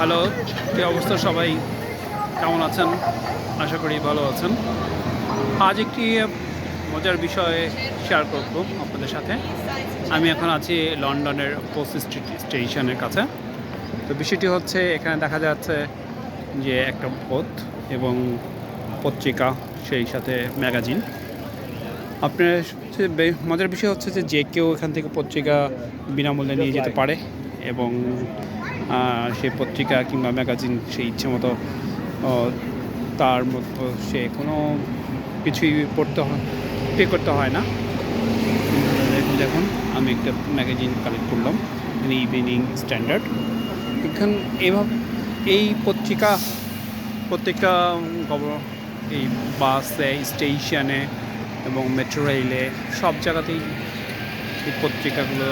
Hello, কী অবস্থা সবাই? কেমন আছেন? আশা করি ভালো আছেন। আজ একটি মজার বিষয় শেয়ার করব আপনাদের সাথে। আমি এখন আছি লন্ডনের পোস্ট স্টেশনের কাছে। তো বিষয়টি হচ্ছে এখানে দেখা যাচ্ছে যে একটা বোট এবং পত্রিকা, সেই সাথে ম্যাগাজিন। আপনার সবচেয়ে মজার বিষয় হচ্ছে যে কেউ এখান থেকে পত্রিকা বিনামূল্যে নিয়ে যেতে পারে এবং সেই পত্রিকা কিংবা ম্যাগাজিন সে ইচ্ছে মতো তার মতো সে কোনো কিছুই পে করতে হয় না। দেখুন, আমি একটা ম্যাগাজিন কালেক্ট করলাম, ইভিনিং স্ট্যান্ডার্ড। এখান এভাবে এই প্রত্যেকটা এই বাসে, স্টেশনে এবং মেট্রো রেলে সব জায়গাতেই এই পত্রিকাগুলো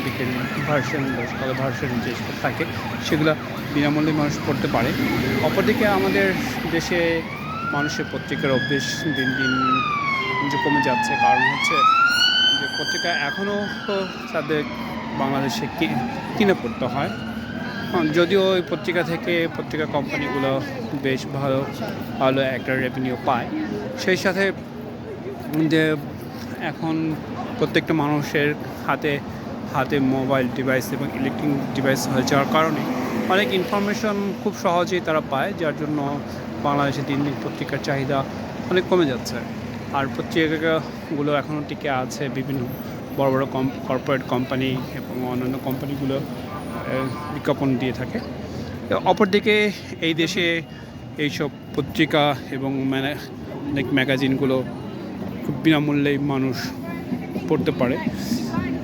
বিকেল ভার্সন, সকালে ভার্সন যে থাকে সেগুলো বিনামূল্যে মানুষ পড়তে পারে। অপরদিকে আমাদের দেশে মানুষের পত্রিকার অভ্যেস দিন দিন যে কমে যাচ্ছে। কারণ হচ্ছে যে পত্রিকা এখনও তাদের বাংলাদেশে কিনে পড়তে হয়। যদিও ওই পত্রিকা থেকে পত্রিকা কোম্পানিগুলো বেশ ভালো ভালো একটা রেভিনিউ পায়, সেই সাথে যে এখন প্রত্যেকটা মানুষের হাতে হাতে মোবাইল ডিভাইস এবং ইলেকট্রনিক ডিভাইস হয়ে যাওয়ার কারণে অনেক ইনফরমেশন খুব সহজেই তারা পায়, যার জন্য বাংলাদেশে দিন দিন পত্রিকার চাহিদা অনেক কমে যাচ্ছে। আর পত্রিকাগুলো এখনও টিকে আছে বিভিন্ন বড় বড় কর্পোরেট কোম্পানি এবং অন্যান্য কোম্পানিগুলো বিজ্ঞাপন দিয়ে থাকে। অপরদিকে এই দেশে এইসব পত্রিকা এবং অনেক ম্যাগাজিনগুলো খুব বিনামূল্যেই মানুষ পড়তে পারে।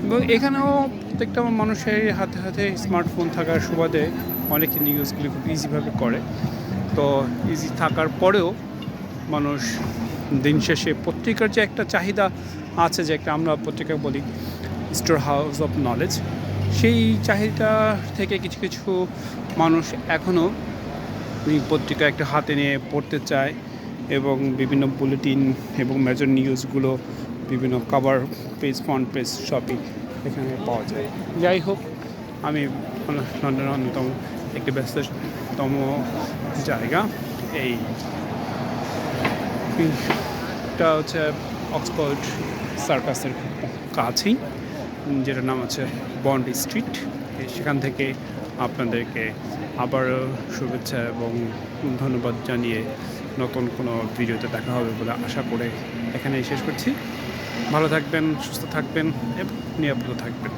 এবং এখানেও প্রত্যেকটা মানুষের হাতে হাতে স্মার্টফোন থাকার সুবাদে অনেক নিউজগুলি খুব ইজিভাবে করে। তো ইজি থাকার পরেও মানুষ দিন শেষে পত্রিকার যে একটা চাহিদা আছে, যে একটা আমরা পত্রিকা বলি স্টোর হাউস অফ নলেজ, সেই চাহিদা থেকে কিছু কিছু মানুষ এখনও এই পত্রিকা একটা হাতে নিয়ে পড়তে চায় এবং বিভিন্ন বুলেটিন এবং মেজর নিউজগুলো বিভিন্ন কভার পেজ, ফ্রন্ট পেজ সবই এখানে পাওয়া যায়। যাই হোক, আমি লন্ডনের অন্যতম একটি ব্যস্ততম জায়গা, এইটা হচ্ছে অক্সফোর্ড সার্কাসের কাছেই, যেটার নাম হচ্ছে বন্ড স্ট্রিট। সেখান থেকে আপনাদেরকে আবারও শুভেচ্ছা এবং ধন্যবাদ জানিয়ে নতুন কোনো ভিডিওতে দেখা হবে বলে আশা করে এখানেই শেষ করছি। ভালো থাকবেন, সুস্থ থাকবেন এবং নিরাপদ থাকবেন।